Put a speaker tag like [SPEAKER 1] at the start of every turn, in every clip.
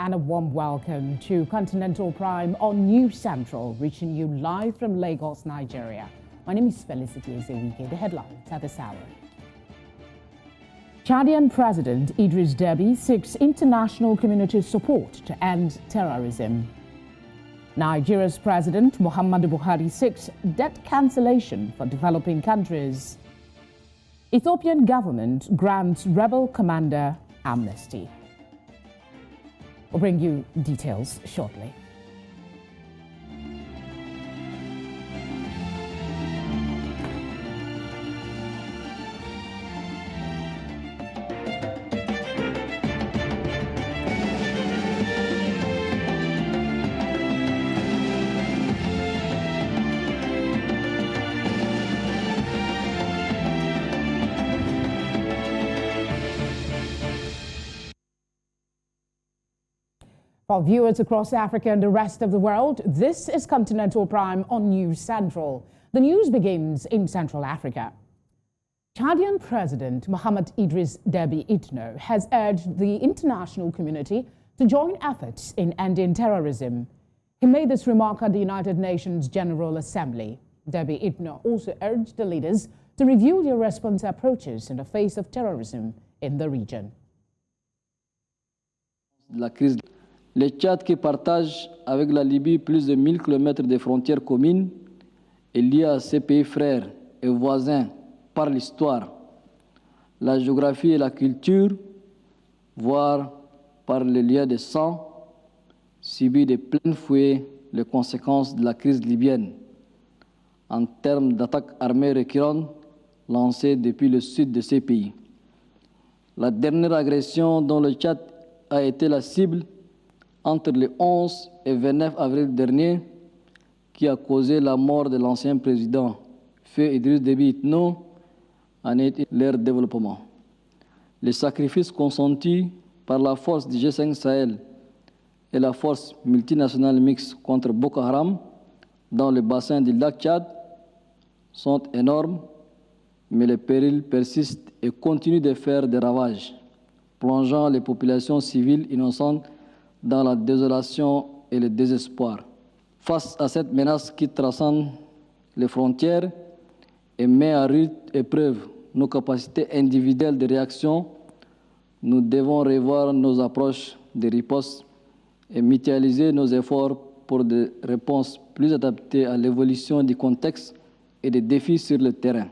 [SPEAKER 1] and a warm welcome to Continental Prime on News Central, reaching you live from Lagos, Nigeria. My name is Felicity Ezewike. The headlines at this hour. Chadian President Idris Deby seeks international community support to end terrorism. Nigeria's President Muhammadu Buhari seeks debt cancellation for developing countries. Ethiopian government grants rebel commander amnesty. We'll bring you details shortly. For viewers across Africa and the rest of the world, this is Continental Prime on News Central. The news begins in Central Africa. Chadian President Mohamed Idris Deby Itno has urged the international community to join efforts in ending terrorism. He made this remark at the United Nations General Assembly. Deby Itno also urged the leaders to review their response approaches in the face of terrorism in the region.
[SPEAKER 2] Le Tchad, qui partage avec la Libye plus de 1000 km de frontières communes, est lié à ses pays frères et voisins par l'histoire, la géographie et la culture, voire par les liens de sang, subit de plein fouet les conséquences de la crise libyenne en termes d'attaques armées récurrentes lancées depuis le sud de ces pays. La dernière agression dont le Tchad a été la cible entre le 11 et 29 avril dernier, qui a causé la mort de l'ancien président Feu Idriss Deby Itno, en est leur développement. Les sacrifices consentis par la force du G5 Sahel et la force multinationale mixte contre Boko Haram dans le bassin du lac Tchad sont énormes, mais les périls persistent et continuent de faire des ravages, plongeant les populations civiles innocentes dans la désolation et le désespoir. Face à cette menace qui transcende les frontières et met à rude épreuve nos capacités individuelles de réaction, nous devons revoir nos approches de riposte et mutualiser nos efforts pour des réponses plus adaptées à l'évolution du contexte et des défis sur le terrain.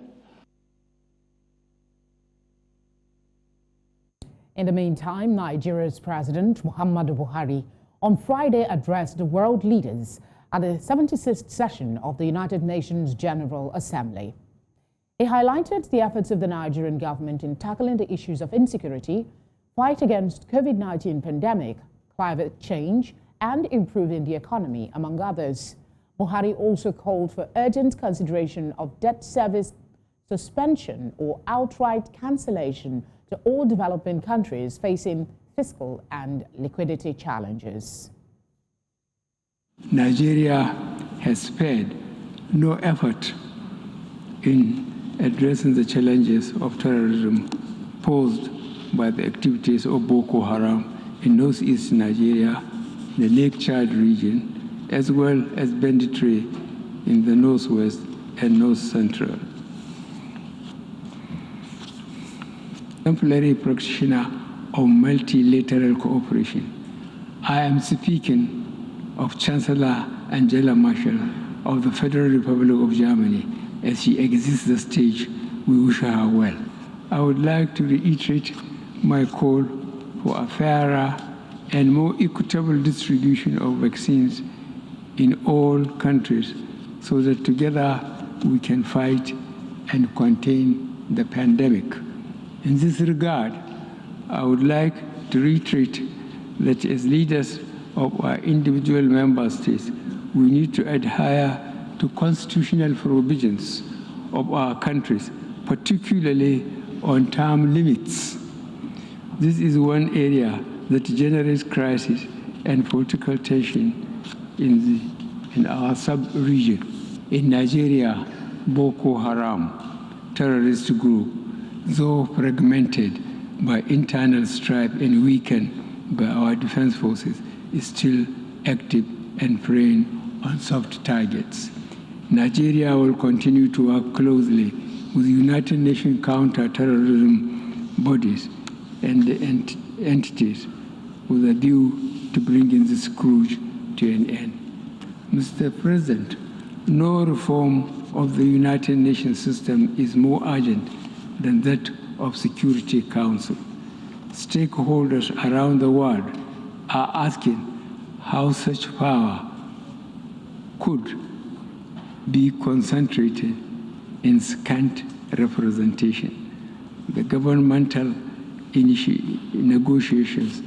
[SPEAKER 1] In the meantime, Nigeria's President Muhammadu Buhari on Friday addressed the world leaders at the 76th session of the United Nations General Assembly. He highlighted the efforts of the Nigerian government in tackling the issues of insecurity, fight against COVID-19 pandemic, climate change, and improving the economy, among others. Buhari also called for urgent consideration of debt service suspension or outright cancellation to all developing countries facing fiscal and liquidity challenges.
[SPEAKER 3] Nigeria has spared no effort in addressing the challenges of terrorism posed by the activities of Boko Haram in northeast Nigeria, the Lake Chad region, as well as banditry in the northwest and north central. Exemplary practitioner of multilateral cooperation. I am speaking of Chancellor Angela Merkel of the Federal Republic of Germany. As she exits the stage, we wish her well. I would like to reiterate my call for a fairer and more equitable distribution of vaccines in all countries so that together we can fight and contain the pandemic. In this regard, I would like to reiterate that as leaders of our individual member states, we need to adhere to constitutional provisions of our countries, particularly on term limits. This is one area that generates crisis and political tension in our sub-region. In Nigeria, Boko Haram, terrorist group, though fragmented by internal strife and weakened by our defense forces, is still active and preying on soft targets. Nigeria will continue to work closely with United Nations counter-terrorism bodies and entities with a view to bringing this scourge to an end. Mr. President, no reform of the United Nations system is more urgent than that of Security Council. Stakeholders around the world are asking how such power could be concentrated in scant representation. The governmental negotiations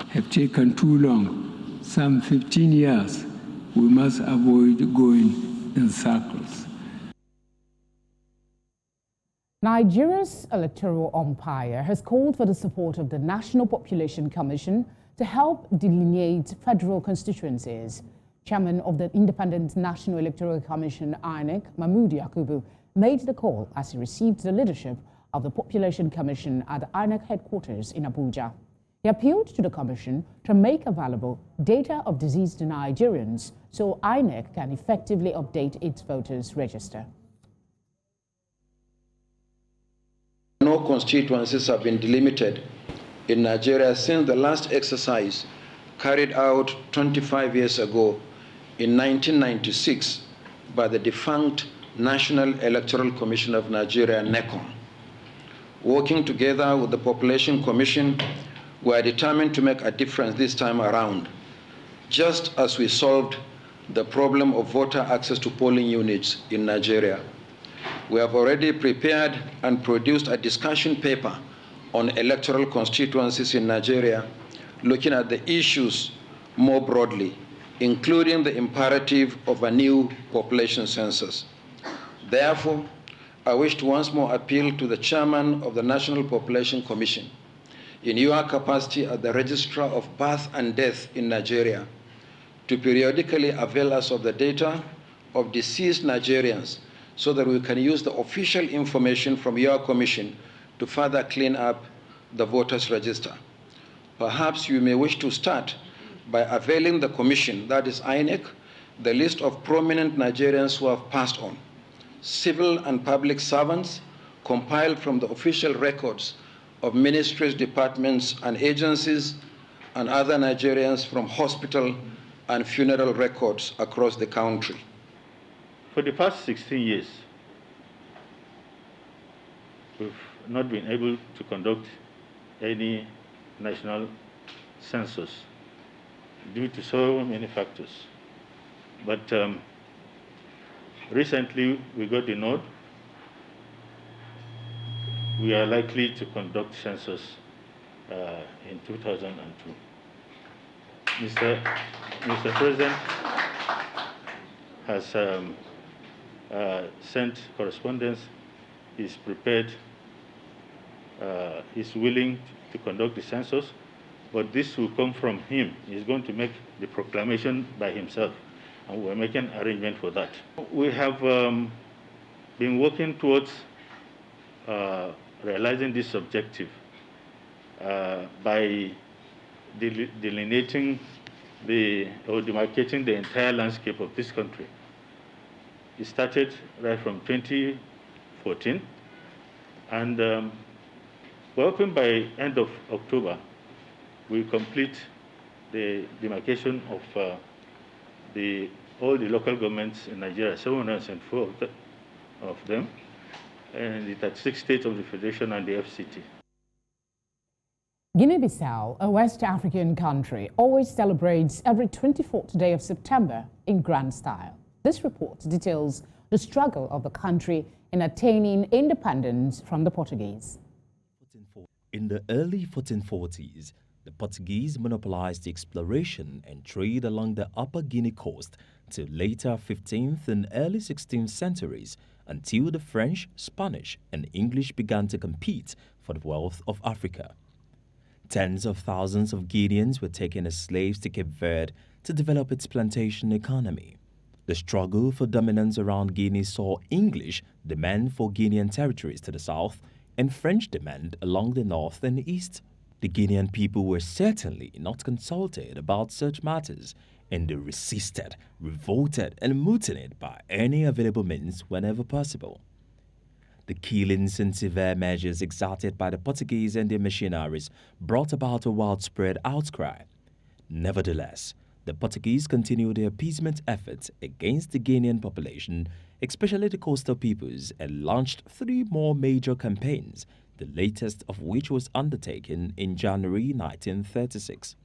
[SPEAKER 3] have taken too long, some 15 years. We must avoid going in circles.
[SPEAKER 1] Nigeria's electoral umpire has called for the support of the National Population Commission to help delineate federal constituencies. Chairman of the Independent National Electoral Commission, INEC, Muhammadu, made the call as he received the leadership of the Population Commission at the INEC headquarters in Abuja. He appealed to the Commission to make available data of deceased Nigerians so INEC can effectively update its voters' register.
[SPEAKER 4] No constituencies have been delimited in Nigeria since the last exercise carried out 25 years ago in 1996 by the defunct National Electoral Commission of Nigeria, NECOM. Working together with the Population Commission, we are determined to make a difference this time around, just as we solved the problem of voter access to polling units in Nigeria. We have already prepared and produced a discussion paper on electoral constituencies in Nigeria, looking at the issues more broadly, including the imperative of a new population census. Therefore, I wish to once more appeal to the chairman of the National Population Commission, in your capacity as the Registrar of Birth and Death in Nigeria, to periodically avail us of the data of deceased Nigerians so that we can use the official information from your commission to further clean up the voters' register. Perhaps you may wish to start by availing the commission, that is INEC, the list of prominent Nigerians who have passed on, civil and public servants compiled from the official records of ministries, departments, and agencies, and other Nigerians from hospital and funeral records across the country.
[SPEAKER 5] For the past 16 years, we've not been able to conduct any national census due to so many factors. But recently, we got the nod. We are likely to conduct census in 2002. Mr. President has sent correspondence. He's prepared, he's willing to conduct the census, but this will come from him. He's going to make the proclamation by himself, and we're making arrangement for that. We have been working towards realizing this objective by delineating or demarcating the entire landscape of this country. It started right from 2014, and we're hoping by end of October we complete the demarcation of all the local governments in Nigeria, 704 of them, and the 36 states of the Federation and the FCT.
[SPEAKER 1] Guinea-Bissau, a West African country, always celebrates every 24th day of September in grand style. This report details the struggle of the country in attaining independence from the Portuguese.
[SPEAKER 6] In the early 1440s, the Portuguese monopolized the exploration and trade along the Upper Guinea coast till later 15th and early 16th centuries, until the French, Spanish, and English began to compete for the wealth of Africa. Tens of thousands of Guineans were taken as slaves to Cape Verde to develop its plantation economy. The struggle for dominance around Guinea saw English demand for Guinean territories to the south and French demand along the north and east. The Guinean people were certainly not consulted about such matters, and they resisted, revolted, and mutinied by any available means whenever possible. The killings and severe measures exerted by the Portuguese and their missionaries brought about a widespread outcry. Nevertheless, the Portuguese continued their appeasement efforts against the Guinean population, especially the coastal peoples, and launched 3 more major campaigns, the latest of which was undertaken in January 1936.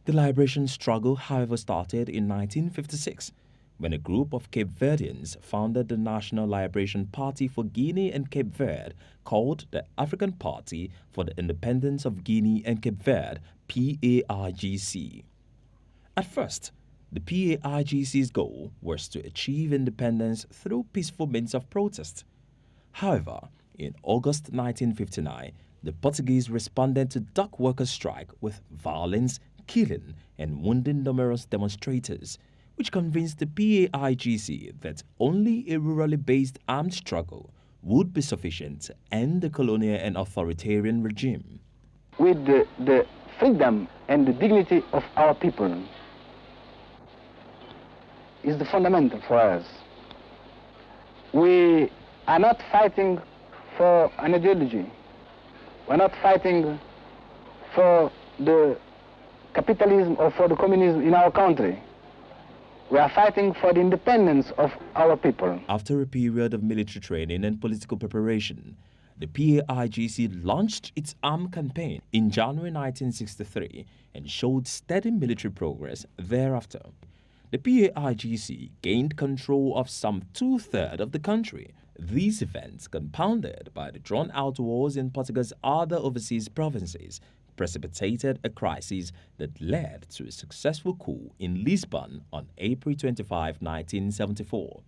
[SPEAKER 6] The liberation struggle, however, started in 1956, when a group of Cape Verdeans founded the National Liberation Party for Guinea and Cape Verde, called the African Party for the Independence of Guinea and Cape Verde, PAIGC. At first, the PAIGC's goal was to achieve independence through peaceful means of protest. However, in August 1959, the Portuguese responded to dock workers' strike with violence, killing, and wounding numerous demonstrators, which convinced the PAIGC that only a rurally based armed struggle would be sufficient to end the colonial and authoritarian regime.
[SPEAKER 7] With the freedom and the dignity of our people is the fundamental for us. We are not fighting for an ideology. We're not fighting for the capitalism or for the communism in our country. We are fighting for the independence of our people.
[SPEAKER 6] After a period of military training and political preparation, the PAIGC launched its armed campaign in January 1963 and showed steady military progress thereafter. The PAIGC gained control of some 2/3 of the country. These events, compounded by the drawn-out wars in Portugal's other overseas provinces, precipitated a crisis that led to a successful coup in Lisbon on April 25, 1974.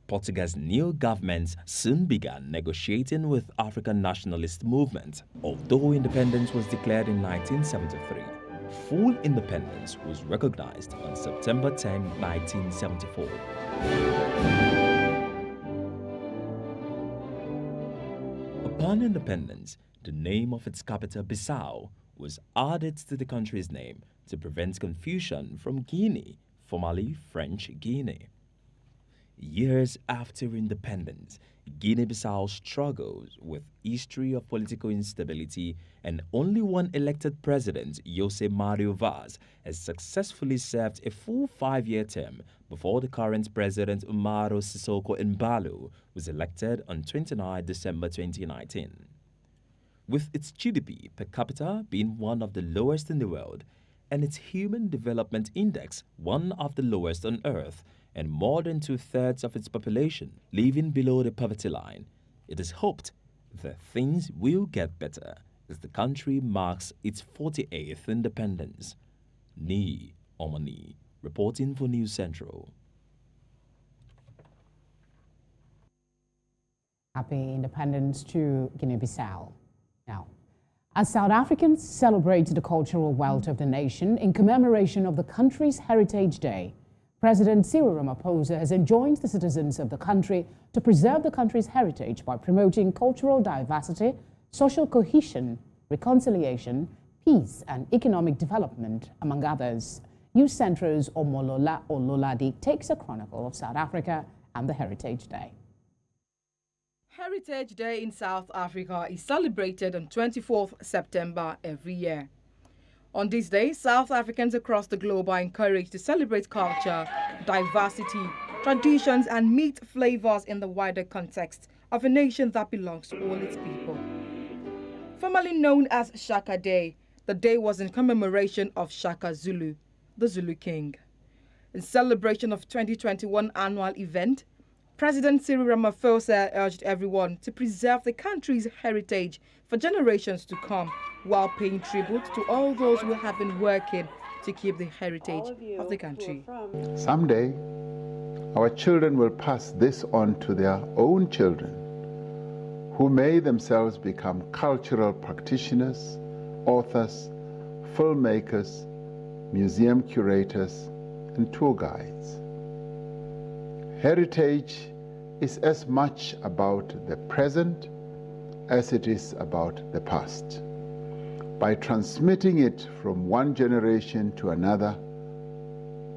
[SPEAKER 6] Portugal's new government soon began negotiating with African nationalist movement. Although independence was declared in 1973, full independence was recognized on September 10, 1974. Upon independence, the name of its capital, Bissau, was added to the country's name to prevent confusion from Guinea, formerly French Guinea. Years after independence, Guinea-Bissau struggles with history of political instability, and only one elected president, José Mário Vaz, has successfully served a full 5-year term before the current president, Umaro Sissoko Embalo, was elected on 29 December 2019. With its GDP per capita being one of the lowest in the world, and its Human Development Index one of the lowest on Earth, and more than 2/3 of its population living below the poverty line, it is hoped that things will get better as the country marks its 48th independence. Ni Omani, reporting for News Central.
[SPEAKER 1] Happy independence to Guinea-Bissau. Now, as South Africans celebrate the cultural wealth of the nation in commemoration of the country's Heritage Day, President Cyril Ramaphosa has enjoined the citizens of the country to preserve the country's heritage by promoting cultural diversity, social cohesion, reconciliation, peace, and economic development, among others. News Central's Omolola Ololade takes a chronicle of South Africa and the Heritage Day.
[SPEAKER 8] Heritage Day in South Africa is celebrated on 24th September every year. On this day, South Africans across the globe are encouraged to celebrate culture, diversity, traditions, and meet flavors in the wider context of a nation that belongs to all its people. Formerly known as Shaka Day, the day was in commemoration of Shaka Zulu, the Zulu king. In celebration of 2021 annual event, President Cyril Ramaphosa urged everyone to preserve the country's heritage for generations to come, while paying tribute to all those who have been working to keep the heritage of the country.
[SPEAKER 9] Someday, our children will pass this on to their own children, who may themselves become cultural practitioners, authors, filmmakers, museum curators, and tour guides. Heritage is as much about the present as it is about the past. By transmitting it from one generation to another,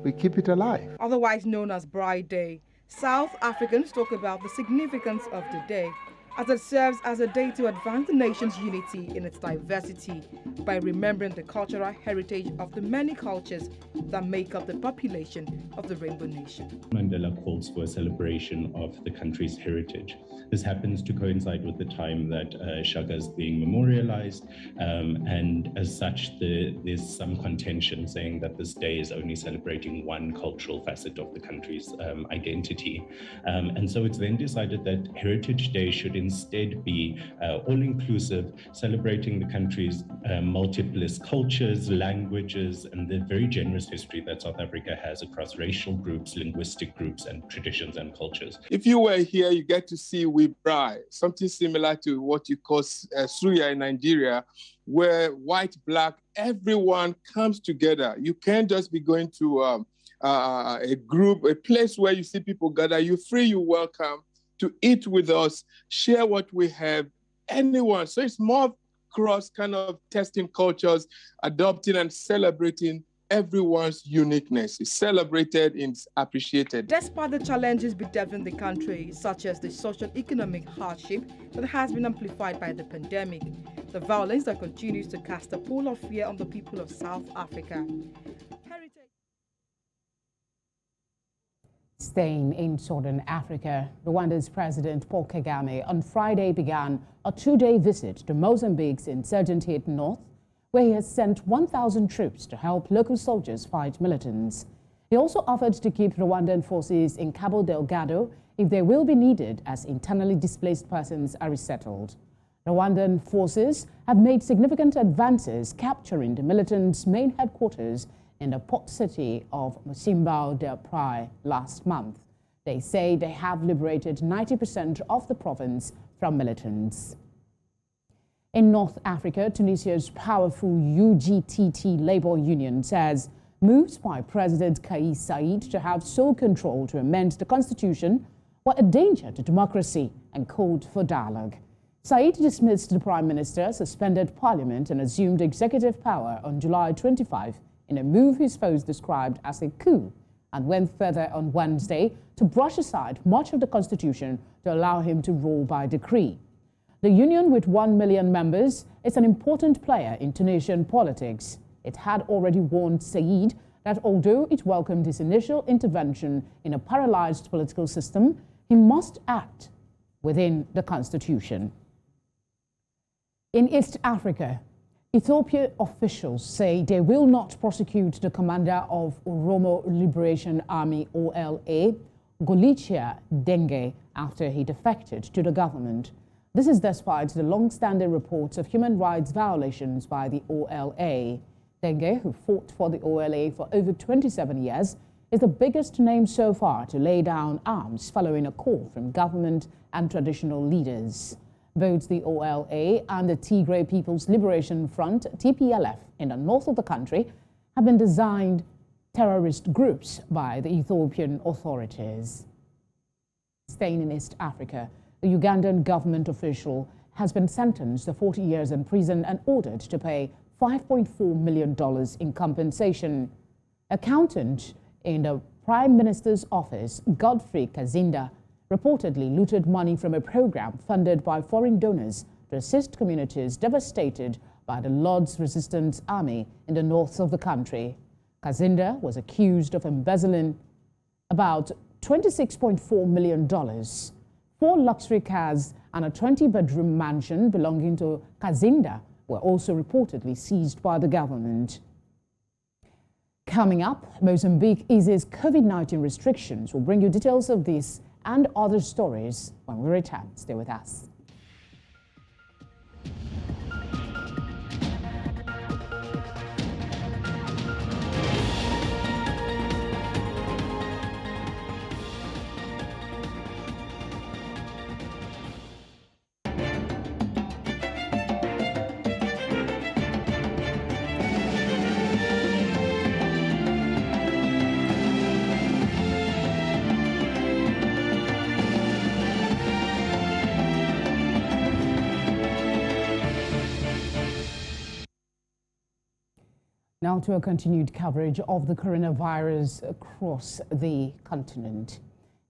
[SPEAKER 9] we keep it alive.
[SPEAKER 8] Otherwise known as Bride Day, South Africans talk about the significance of the day, as it serves as a day to advance the nation's unity in its diversity by remembering the cultural heritage of the many cultures that make up the population of the Rainbow Nation.
[SPEAKER 10] Mandela calls for a celebration of the country's heritage. This happens to coincide with the time that Shaka is being memorialized, and as such, there's some contention saying that this day is only celebrating one cultural facet of the country's identity. And so it's then decided that Heritage Day should instead be all-inclusive, celebrating the country's multiple cultures, languages, and the very generous history that South Africa has across racial groups, linguistic groups, and traditions and cultures.
[SPEAKER 11] If you were here, you get to see Wibrai, something similar to what you call Suya in Nigeria, where white, black, everyone comes together. You can't just be going to a group, a place where you see people gather. You're free, you're welcome to eat with us, share what we have, anyone. So it's more cross kind of testing cultures, adopting and celebrating everyone's uniqueness. It's celebrated, it's appreciated.
[SPEAKER 8] Despite the challenges bedeviling the country, such as the social economic hardship that has been amplified by the pandemic, the violence that continues to cast a pall of fear on the people of South Africa.
[SPEAKER 1] Staying in Southern Africa, Rwanda's President Paul Kagame on Friday began a two-day visit to Mozambique's insurgent-hit north, where he has sent 1,000 troops to help local soldiers fight militants. He also offered to keep Rwandan forces in Cabo Delgado if they will be needed as internally displaced persons are resettled. Rwandan forces have made significant advances capturing the militants' main headquarters in the port city of Mosimbao del Praia last month. They say they have liberated 90% of the province from militants. In North Africa, Tunisia's powerful UGTT labor union says moves by President Kais Saied to have sole control to amend the constitution were a danger to democracy and called for dialogue. Saied dismissed the prime minister, suspended parliament and assumed executive power on July 25 in a move his foes described as a coup, and went further on Wednesday to brush aside much of the constitution to allow him to rule by decree. The union, with 1 million members, is an important player in Tunisian politics. It had already warned Saied that although it welcomed his initial intervention in a paralyzed political system, he must act within the constitution. In East Africa, Ethiopia officials say they will not prosecute the commander of Oromo Liberation Army (OLA), Golichia Denge, after he defected to the government. This is despite the long-standing reports of human rights violations by the OLA. Denge, who fought for the OLA for over 27 years, is the biggest name so far to lay down arms following a call from government and traditional leaders. Both the OLA and the Tigray People's Liberation Front, TPLF, in the north of the country have been designed terrorist groups by the Ethiopian authorities. Staying in East Africa, the Ugandan government official has been sentenced to 40 years in prison and ordered to pay $5.4 million in compensation. Accountant in the Prime Minister's office, Godfrey Kazinda, reportedly looted money from a program funded by foreign donors to assist communities devastated by the Lord's Resistance Army in the north of the country. Kazinda was accused of embezzling about $26.4 million. 4 luxury cars and a 20-bedroom mansion belonging to Kazinda were also reportedly seized by the government. Coming up, Mozambique eases COVID-19 restrictions. We'll bring you details of this and other stories when we return. Stay with us. Now to a continued coverage of the coronavirus across the continent.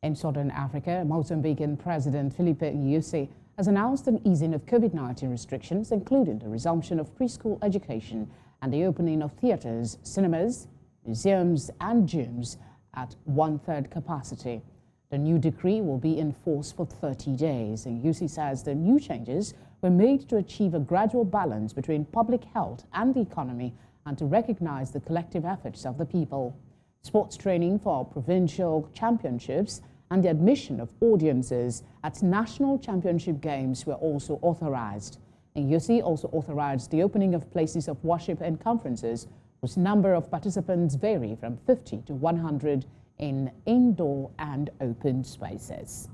[SPEAKER 1] In southern Africa, Mozambican President Filipe Nyusi has announced an easing of COVID-19 restrictions, including the resumption of preschool education and the opening of theaters, cinemas, museums and gyms at 1/3 capacity. The new decree will be in force for 30 days. And Nyusi says the new changes were made to achieve a gradual balance between public health and the economy and to recognize the collective efforts of the people. Sports training for provincial championships and the admission of audiences at national championship games were also authorized. And Nyusi also authorized the opening of places of worship and conferences whose number of participants vary from 50 to 100 in indoor and open spaces.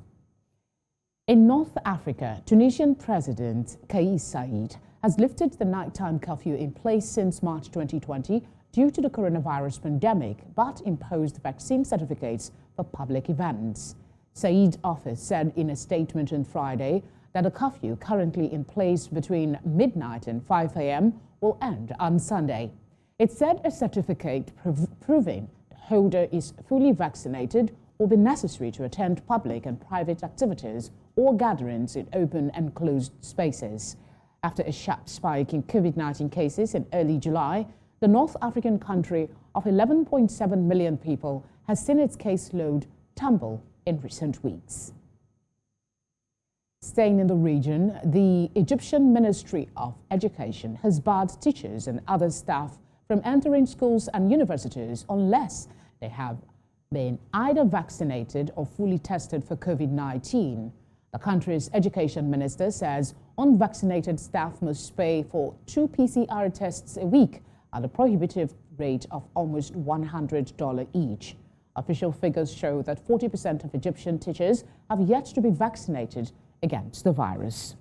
[SPEAKER 1] In North Africa, Tunisian President Kais Saied has lifted the nighttime curfew in place since March 2020 due to the coronavirus pandemic, but imposed vaccine certificates for public events. Said's office said in a statement on Friday that the curfew currently in place between midnight and 5 a.m. will end on Sunday. It said a certificate proving the holder is fully vaccinated will be necessary to attend public and private activities or gatherings in open and closed spaces. After a sharp spike in COVID-19 cases in early July, the North African country of 11.7 million people has seen its caseload tumble in recent weeks. Staying in the region, the Egyptian Ministry of Education has barred teachers and other staff from entering schools and universities unless they have been either vaccinated or fully tested for COVID-19. The country's education minister says unvaccinated staff must pay for 2 PCR tests a week at a prohibitive rate of almost $100 each. Official figures show that 40% of Egyptian teachers have yet to be vaccinated against the virus.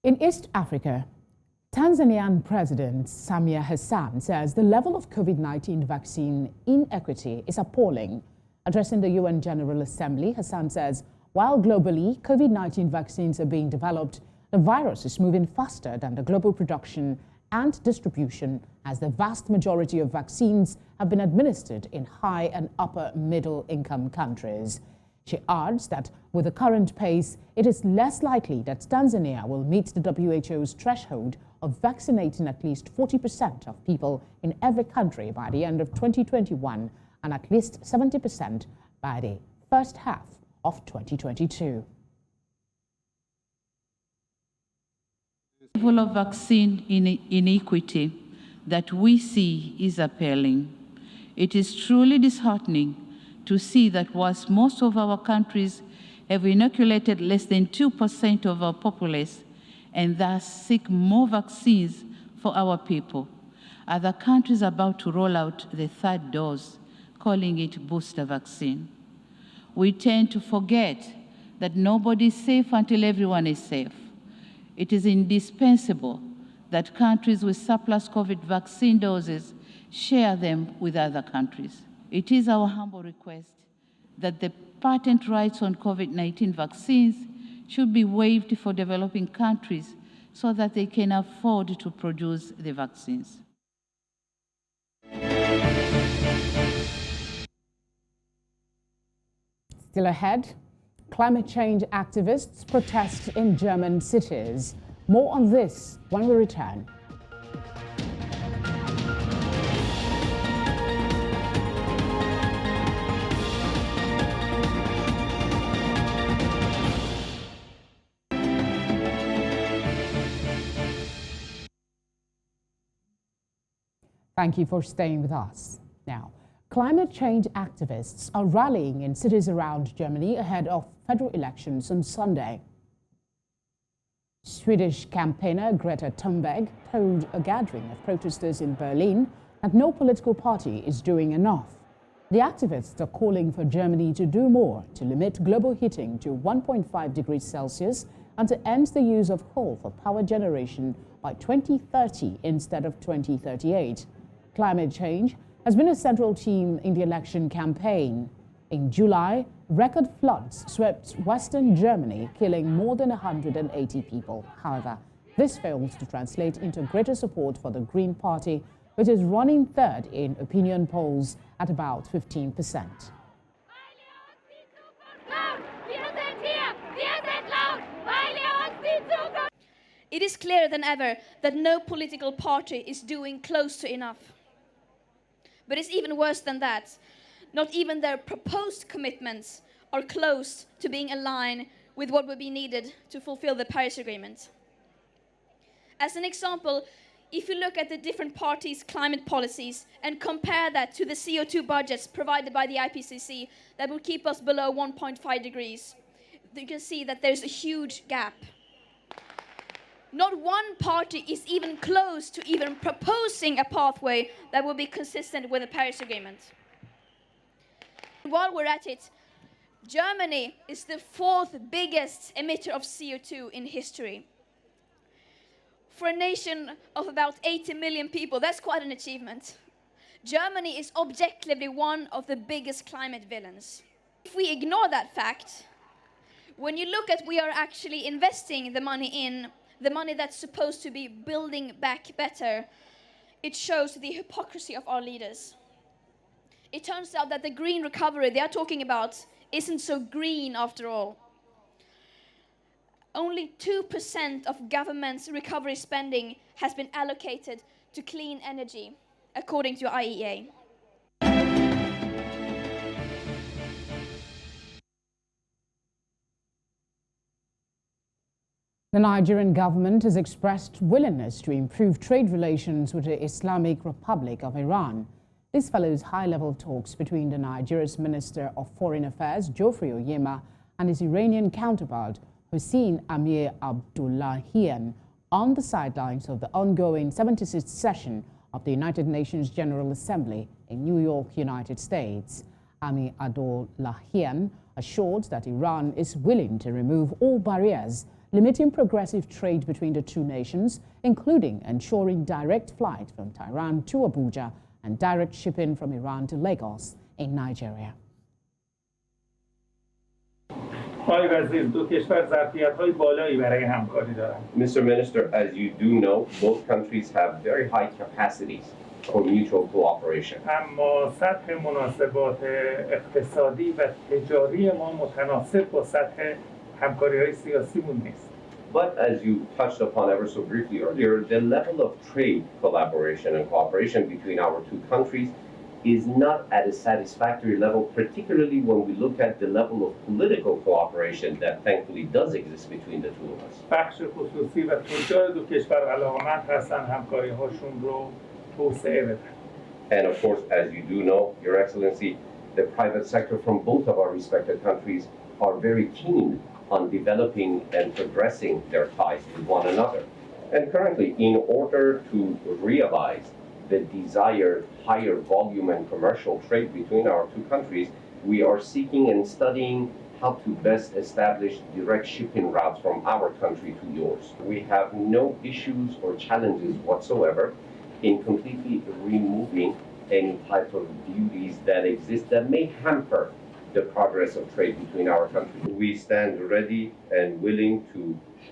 [SPEAKER 1] In East Africa, Tanzanian President Samia Hassan says the level of COVID-19 vaccine inequity is appalling. Addressing the UN General Assembly, Hassan says, while globally COVID-19 vaccines are being developed, the virus is moving faster than the global production and distribution, as the vast majority of vaccines have been administered in high and upper middle income countries. She adds that with the current pace, it is less likely that Tanzania will meet the WHO's threshold of vaccinating at least 40% of people in every country by the end of 2021 and at least 70% by the first half of 2022.
[SPEAKER 12] The level of vaccine inequity that we see is appalling. It is truly disheartening to see that whilst most of our countries have inoculated less than 2% of our populace and thus seek more vaccines for our people, other countries are about to roll out the 3rd dose, calling it booster vaccine. We tend to forget that nobody is safe until everyone is safe. It is indispensable that countries with surplus COVID vaccine doses share them with other countries. It is our humble request that the patent rights on COVID-19 vaccines should be waived for developing countries so that they can afford to produce the vaccines.
[SPEAKER 1] Still ahead, climate change activists protest in German cities. More on this when we return. Thank you for staying with us. Now, climate change activists are rallying in cities around Germany ahead of federal elections on Sunday. Swedish campaigner Greta Thunberg told a gathering of protesters in Berlin that no political party is doing enough. The activists are calling for Germany to do more to limit global heating to 1.5 degrees Celsius and to end the use of coal for power generation by 2030 instead of 2038. Climate change has been a central theme in the election campaign. In July, record floods swept western Germany, killing more than 180 people. However, This fails to translate into greater support for the Green Party, which is running third in opinion polls at about 15%.
[SPEAKER 13] It is clearer than ever that no political party is doing close to enough. But it's even worse than that. Not even their proposed commitments are close to being aligned with what would be needed to fulfill the Paris Agreement. As an example, if you look at the different parties' climate policies and compare that to the CO2 budgets provided by the IPCC that will keep us below 1.5 degrees, you can see that there's a huge gap. Not one party is even close to even proposing a pathway that will be consistent with the Paris Agreement. While we're at it, Germany is the fourth biggest emitter of CO2 in history. For a nation of about 80 million people, that's quite an achievement. Germany is objectively one of the biggest climate villains. If we ignore that fact, when you look at we are actually investing the money that's supposed to be building back better, it shows the hypocrisy of our leaders. It turns out that the green recovery they are talking about isn't so green after all. Only 2% of government's recovery spending has been allocated to clean energy, according to IEA.
[SPEAKER 1] The Nigerian government has expressed willingness to improve trade relations with the Islamic Republic of Iran. This follows high-level talks between the Nigeria's Minister of Foreign Affairs, Geoffrey Oyema, and his Iranian counterpart, Hossein Amir Abdullahian, on the sidelines of the ongoing 76th session of the United Nations General Assembly in New York, United States. Amir Abdullahian assured that Iran is willing to remove all barriers limiting progressive trade between the two nations, including ensuring direct flight from Tehran to Abuja and direct shipping from Iran to Lagos in Nigeria.
[SPEAKER 14] Mr. Minister, as you do know, both countries have very high capacities for mutual cooperation.
[SPEAKER 15] اما سطح مناسبات اقتصادی و تجاری ما متناسب با سطح همکاری‌های سیاسیمون نیست.
[SPEAKER 14] But as you touched upon ever so briefly earlier, the level of trade collaboration and cooperation between our two countries is not at a satisfactory level, particularly when we look at the level of political cooperation that thankfully does exist between the two of us.
[SPEAKER 15] بخش خصوصی و تجار دو کشور علاقمند هستن همکاری‌هاشون رو توسعه بدن.
[SPEAKER 14] And of course, as you do know, Your Excellency, the private sector from both of our respective countries are very keen on developing and progressing their ties with one another. And currently, in order to realize the desired higher volume and commercial trade between our two countries, we are seeking and studying how to best establish direct shipping routes from our country to yours. We have no issues or challenges whatsoever in completely removing any type of duties that exist that may hamper the progress of trade between our countries. We stand ready and willing to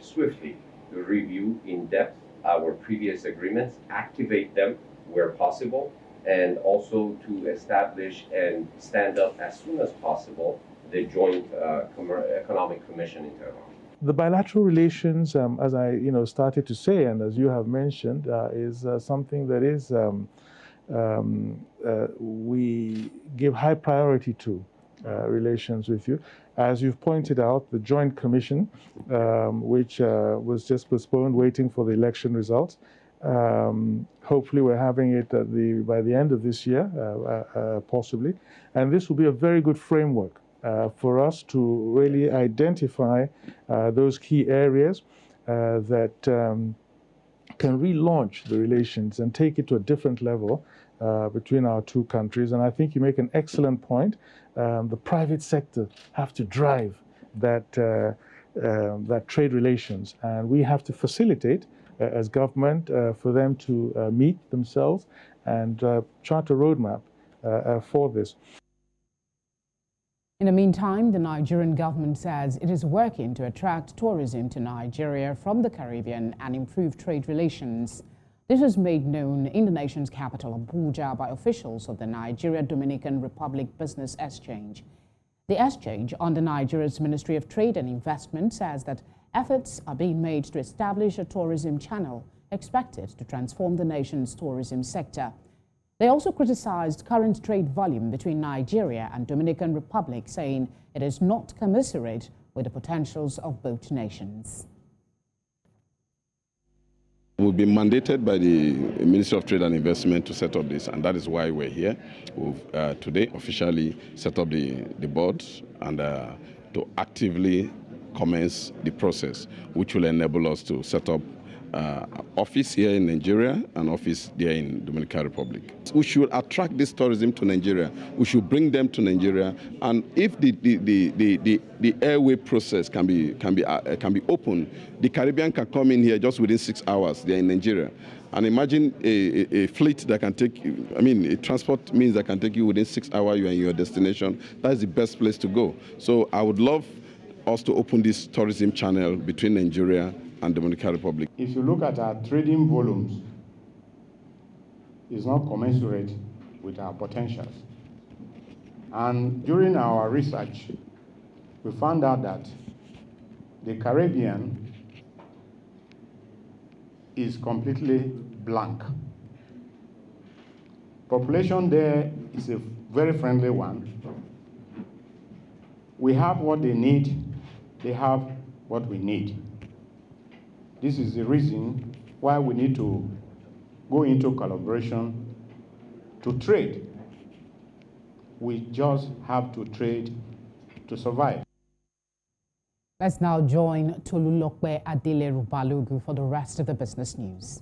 [SPEAKER 14] swiftly review in depth our previous agreements, activate them where possible, and also to establish and stand up as soon as possible the Joint Economic Commission in Tehran.
[SPEAKER 16] The bilateral relations, as I started to say, and as you have mentioned, is something that is we give high priority to. Relations with you. As you've pointed out, the Joint Commission, which was just postponed, waiting for the election results. Hopefully we're having it by the end of this year, possibly. And this will be a very good framework for us to really identify those key areas that can relaunch the relations and take it to a different level between our two countries. And I think you make an excellent point. The private sector have to drive that trade relations, and we have to facilitate as government for them to meet themselves and chart a roadmap for this.
[SPEAKER 1] In the meantime, the Nigerian government says it is working to attract tourism to Nigeria from the Caribbean and improve trade relations. This was made known in the nation's capital, Abuja, by officials of the Nigeria-Dominican Republic Business Exchange. The exchange, under Nigeria's Ministry of Trade and Investment, says that efforts are being made to establish a tourism channel expected to transform the nation's tourism sector. They also criticized current trade volume between Nigeria and Dominican Republic, saying it is not commensurate with the potentials of both nations.
[SPEAKER 17] We've been mandated by the Ministry of Trade and Investment to set up this, and that is why we're here. We've today officially set up the board and to actively commence the process, which will enable us to set up office here in Nigeria and office there in Dominican Republic. We should attract this tourism to Nigeria. We should bring them to Nigeria, and if the airway process can be open, the Caribbean can come in here just within 6 hours. They're in Nigeria, and imagine a fleet that can take you. I mean, a transport means that can take you within 6 hours. You are in your destination. That's the best place to go. So I would love us to open this tourism channel between Nigeria and Dominican Republic.
[SPEAKER 18] If you look at our trading volumes, it's not commensurate with our potentials. And during our research, we found out that the Caribbean is completely blank. Population there is a very friendly one. We have what they need, they have what we need. This is the reason why we need to go into collaboration to trade. We just have to trade to survive.
[SPEAKER 1] Let's now join Tolulokwe Adeleru Balogun for the rest of the business news.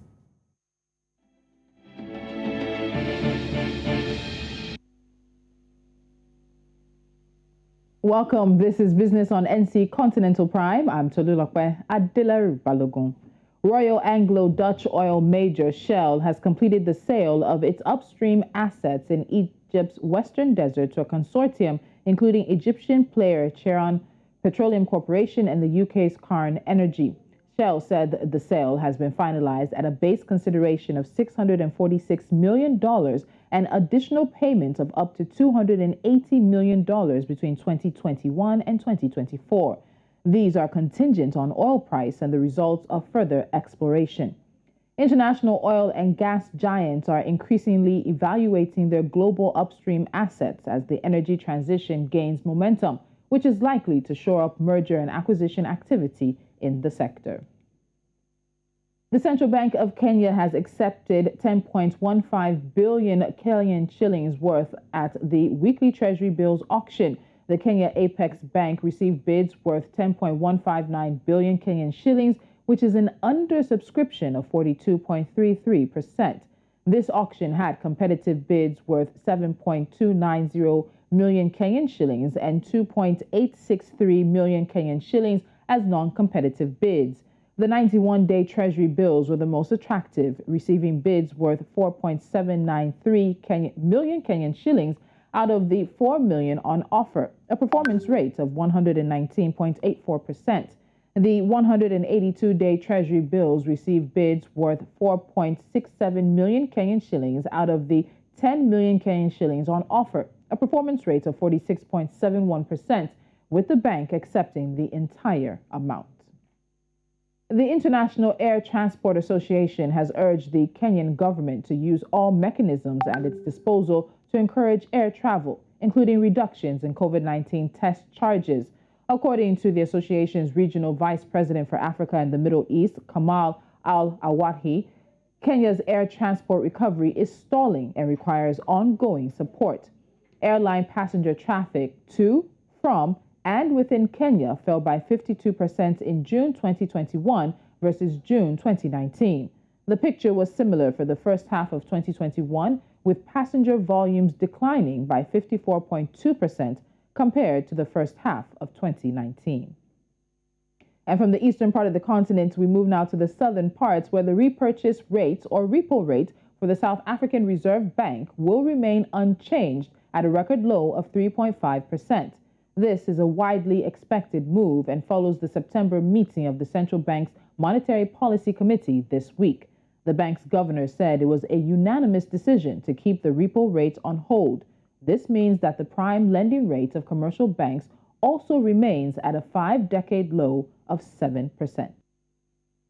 [SPEAKER 19] Welcome. This is Business on NC Continental Prime. I'm Tolulokwe Adeleru Balogun. Royal Anglo-Dutch oil major Shell has completed the sale of its upstream assets in Egypt's Western Desert to a consortium including Egyptian player Chevron Petroleum Corporation and the UK's Cairn Energy. Shell said the sale has been finalized at a base consideration of $646 million and additional payments of up to $280 million between 2021 and 2024. These are contingent on oil price and the results of further exploration. International oil and gas giants are increasingly evaluating their global upstream assets as the energy transition gains momentum, which is likely to shore up merger and acquisition activity in the sector. The Central Bank of Kenya has accepted 10.15 billion Kenyan shillings worth at the weekly Treasury bills auction. The Kenya Apex Bank received bids worth 10.159 billion Kenyan shillings, which is an undersubscription of 42.33%. This auction had competitive bids worth 7.290 million Kenyan shillings and 2.863 million Kenyan shillings as non-competitive bids. The 91-day Treasury bills were the most attractive, receiving bids worth 4.793 million Kenyan shillings out of the 4 million on offer, a performance rate of 119.84%. The 182-day Treasury bills received bids worth 4.67 million Kenyan shillings out of the 10 million Kenyan shillings on offer, a performance rate of 46.71%, with the bank accepting the entire amount. The International Air Transport Association has urged the Kenyan government to use all mechanisms at its disposal to encourage air travel, including reductions in COVID-19 test charges. According to the association's regional vice president for Africa and the Middle East, Kamal Al-Awadhi, Kenya's air transport recovery is stalling and requires ongoing support. Airline passenger traffic to, from, and within Kenya fell by 52% in June 2021 versus June 2019. The picture was similar for the first half of 2021, with passenger volumes declining by 54.2% compared to the first half of 2019. And from the eastern part of the continent, we move now to the southern parts, where the repurchase rate or repo rate for the South African Reserve Bank will remain unchanged at a record low of 3.5%. This is a widely expected move and follows the September meeting of the central bank's Monetary Policy Committee this week. The bank's governor said it was a unanimous decision to keep the repo rate on hold. This means that the prime lending rate of commercial banks also remains at a 5-decade low of 7%.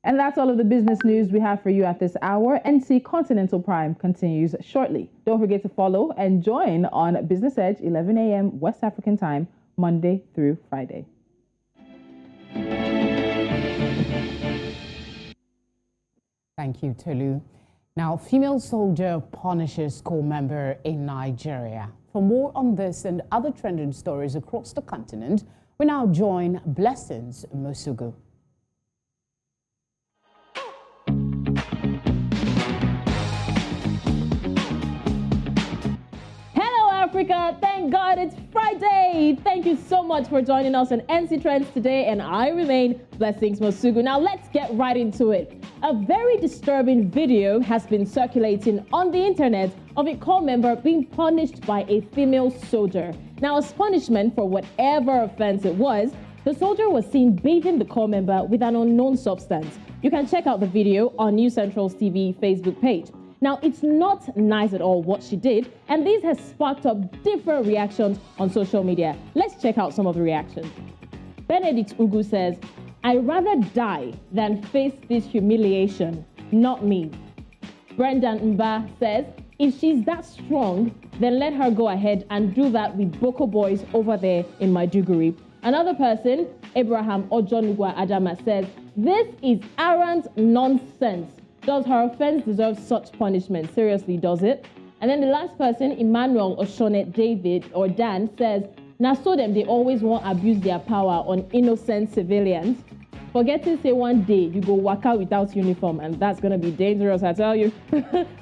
[SPEAKER 19] And that's all of the business news we have for you at this hour. NC Continental Prime continues shortly. Don't forget to follow and join on Business Edge, 11 a.m. West African time, Monday through Friday.
[SPEAKER 1] Thank you, Tolu. Now, female soldier punishes corps member in Nigeria. For more on this and other trending stories across the continent, we now join Blessings Mosugu.
[SPEAKER 20] Africa, thank God it's Friday. Thank you so much for joining us on NC Trends today, and I remain Blessings Mosugu. Now let's get right into it. A very disturbing video has been circulating on the internet of a corps member being punished by a female soldier. Now, as punishment for whatever offense it was, the soldier was seen bathing the corps member with an unknown substance. You can check out the video on News Central's TV Facebook page. Now, it's not nice at all what she did, and this has sparked up different reactions on social media. Let's check out some of the reactions. Benedict Ugu says, "I'd rather die than face this humiliation, not me." Brendan Mba says, "If she's that strong, then let her go ahead and do that with Boko boys over there in Maiduguri." Another person, Abraham Ojonugwa Adama, says, "This is arrant nonsense. Does her offense deserve such punishment? Seriously, does it?" And then the last person, Emmanuel Oshone David or Dan, says, "Now so them, they always want to abuse their power on innocent civilians. Forgetting say one day you go walk out without uniform, and that's going to be dangerous, I tell you."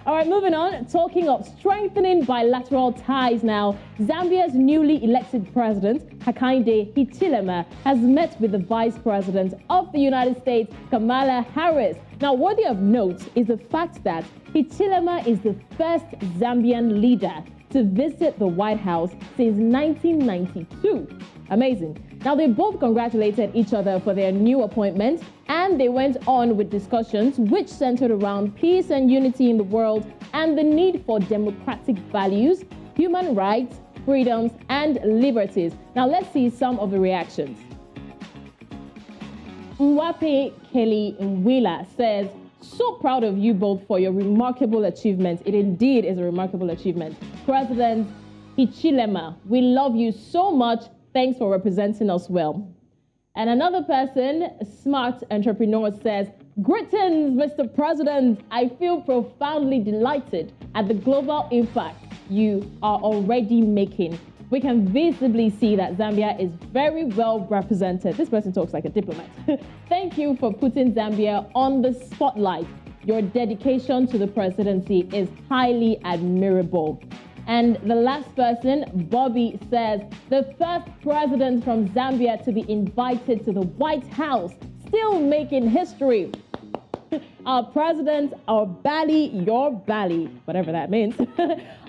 [SPEAKER 20] All right, moving on. Talking of strengthening bilateral ties now, Zambia's newly elected president, Hakainde Hichilema, has met with the Vice President of the United States, Kamala Harris. Now, worthy of note is the fact that Hichilema is the first Zambian leader to visit the White House since 1992. Amazing. Now, they both congratulated each other for their new appointments, and they went on with discussions which centered around peace and unity in the world and the need for democratic values, human rights, freedoms, and liberties. Now, let's see some of the reactions. Mwape Kelly Nwila says, "So proud of you both for your remarkable achievement. It indeed is a remarkable achievement. President Hichilema, we love you so much. Thanks for representing us well." And another person, Smart Entrepreneur, says, "Greetings, Mr. President. I feel profoundly delighted at the global impact you are already making. We can visibly see that Zambia is very well represented." This person talks like a diplomat. "Thank you for putting Zambia on the spotlight. Your dedication to the presidency is highly admirable." And the last person, Bobby, says, "The first president from Zambia to be invited to the White House, still making history. Our president, our Bali, your Bali," whatever that means.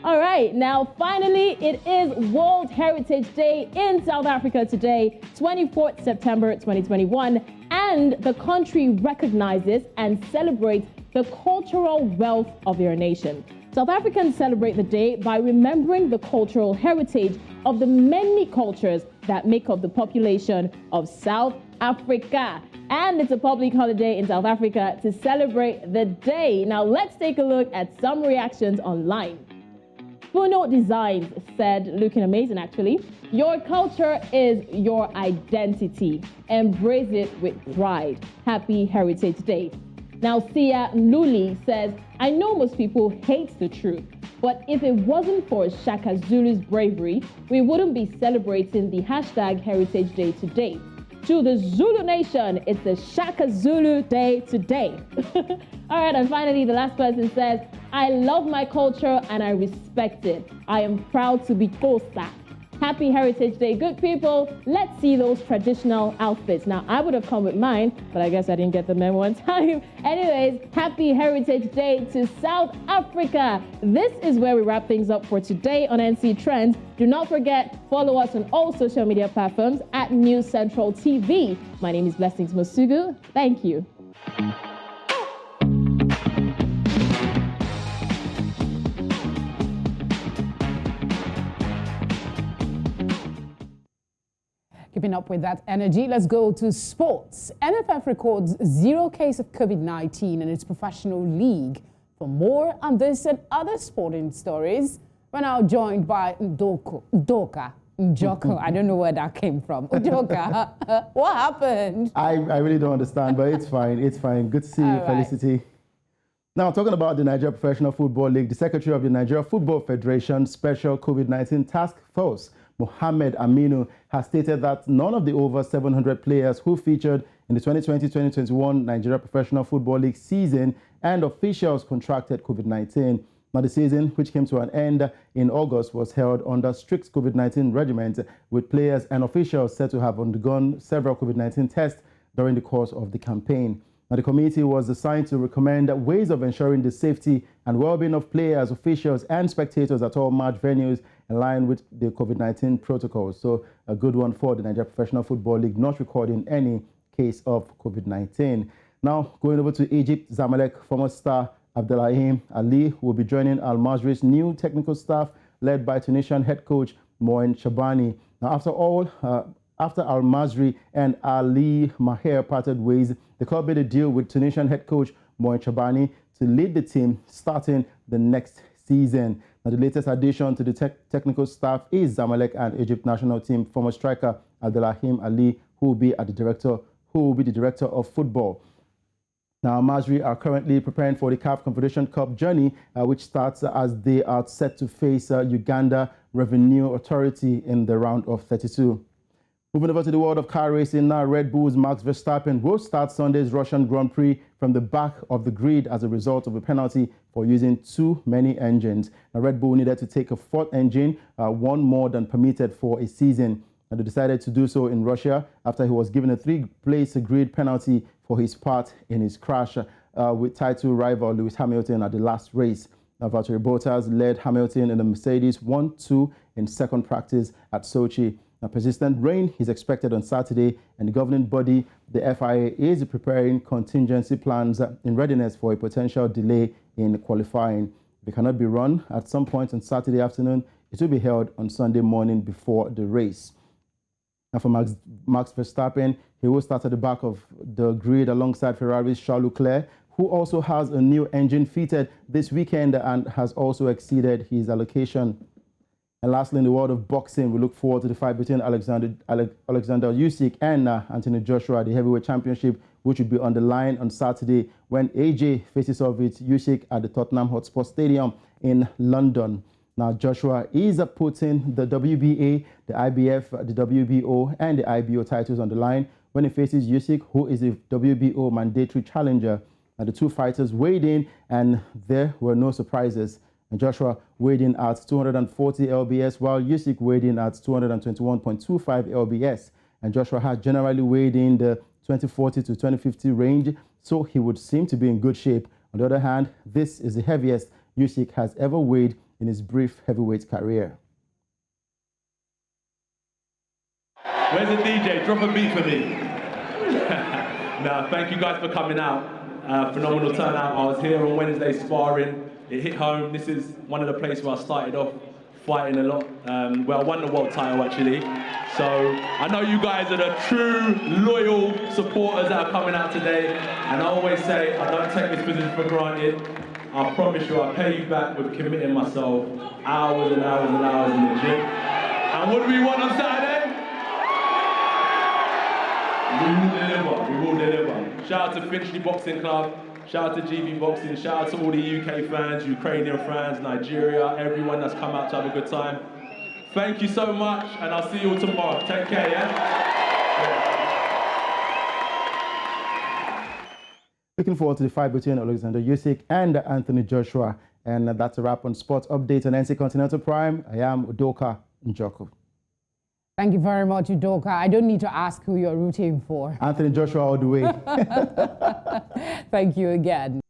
[SPEAKER 20] All right, now finally, it is World Heritage Day in South Africa today, 24th September 2021, and the country recognizes and celebrates the cultural wealth of your nation. South Africans celebrate the day by remembering the cultural heritage of the many cultures that make up the population of South Africa. And it's a public holiday in South Africa to celebrate the day. Now let's take a look at some reactions online. Funo Designs said, looking amazing actually, "Your culture is your identity. Embrace it with pride. Happy Heritage Day." Now Sia Luli says, "I know most people hate the truth, but if it wasn't for Shaka Zulu's bravery, we wouldn't be celebrating the hashtag Heritage Day today. To the Zulu Nation, it's the Shaka Zulu Day today." All right, and finally, the last person says, "I love my culture and I respect it. I am proud to be Kosa." Happy Heritage Day. Good people, let's see those traditional outfits. Now, I would have come with mine, but I guess I didn't get them in one time. Anyways, happy Heritage Day to South Africa. This is where we wrap things up for today on NC Trends. Do not forget, follow us on all social media platforms at News Central TV. My name is Blessings Mosugu. Thank you.
[SPEAKER 1] Keeping up with that energy, let's go to sports. NFF records 0 case of COVID-19 in its professional league. For more on this and other sporting stories, we're now joined by Njoko. I don't know where that came from. Udoka, what happened?
[SPEAKER 21] I really don't understand, but it's fine. It's fine. Good to see you, Felicity. Now, talking about the Nigeria Professional Football League, the Secretary of the Nigeria Football Federation Special COVID-19 Task Force, Muhammadu Aminu, has stated that none of the over 700 players who featured in the 2020-2021 Nigeria Professional Football League season and officials contracted COVID-19. Now, the season, which came to an end in August, was held under strict COVID-19 regiment, with players and officials said to have undergone several COVID-19 tests during the course of the campaign. Now, the committee was assigned to recommend ways of ensuring the safety and well-being of players, officials, and spectators at all match venues in line with the COVID-19 protocols. So, a good one for the Nigeria Professional Football League, not recording any case of COVID-19. Now, going over to Egypt, Zamalek former star Abdelrahim Ali will be joining Al Masry's new technical staff led by Tunisian head coach Moin Shabani. Now, after Al Masry and Ali Maher parted ways, the club made a deal with Tunisian head coach Moin Shabani to lead the team starting the next season. Now, the latest addition to the technical staff is Zamalek and Egypt national team former striker Abdelrahim Ali, who will be the director of football. Now, Al Masry are currently preparing for the CAF Confederation Cup journey, which starts as they are set to face Uganda Revenue Authority in the round of 32. Moving over to the world of car racing now, Red Bull's Max Verstappen will start Sunday's Russian Grand Prix from the back of the grid as a result of a penalty for using too many engines. Now, Red Bull needed to take a fourth engine, one more than permitted for a season. And they decided to do so in Russia after he was given a 3-place grid penalty for his part in his crash with title rival Lewis Hamilton at the last race. Now, Valtteri Bottas led Hamilton in the Mercedes 1-2 in second practice at Sochi. Now, persistent rain is expected on Saturday, and the governing body, the FIA, is preparing contingency plans in readiness for a potential delay in qualifying. If it cannot be run at some point on Saturday afternoon, it will be held on Sunday morning before the race. Now, for Max Verstappen, he will start at the back of the grid alongside Ferrari's Charles Leclerc, who also has a new engine fitted this weekend and has also exceeded his allocation. And lastly, in the world of boxing, we look forward to the fight between Alexander Usyk and Anthony Joshua, the heavyweight championship, which will be on the line on Saturday when AJ faces off with Usyk at the Tottenham Hotspur Stadium in London. Now, Joshua is putting the WBA, the IBF, the WBO, and the IBO titles on the line when he faces Usyk, who is a WBO mandatory challenger. Now, the two fighters weighed in, and there were no surprises. And Joshua weighed in at 240 lbs, while Usyk weighed in at 221.25 lbs. And Joshua had generally weighed in the 2040 to 2050 range, so he would seem to be in good shape. On the other hand, this is the heaviest Usyk has ever weighed in his brief heavyweight career.
[SPEAKER 22] Where's the DJ? Drop a beat for me. Nah, thank you guys for coming out. Phenomenal turnout. I was here on Wednesday sparring. It hit home. This is one of the places where I started off fighting a lot. Well, I won the world title actually. So I know you guys are the true loyal supporters that are coming out today. And I always say I don't take this position for granted. I promise you I'll pay you back with committing myself hours and hours and hours in the gym. And what do we want on Saturday? We will deliver. We will deliver. Shout out to Finchley Boxing Club. Shout out to GB Boxing, shout out to all the UK fans, Ukrainian fans, Nigeria, everyone that's come out to have a good time. Thank you so much, and I'll see you all tomorrow. Take care, yeah?
[SPEAKER 21] Looking forward to the fight between Alexander Usyk and Anthony Joshua. And that's a wrap on Sports Update on NC Continental Prime. I am Udoka Njoko.
[SPEAKER 1] Thank you very much, Udoka. I don't need to ask who you're rooting for.
[SPEAKER 21] Anthony Joshua all the way.
[SPEAKER 1] Thank you again.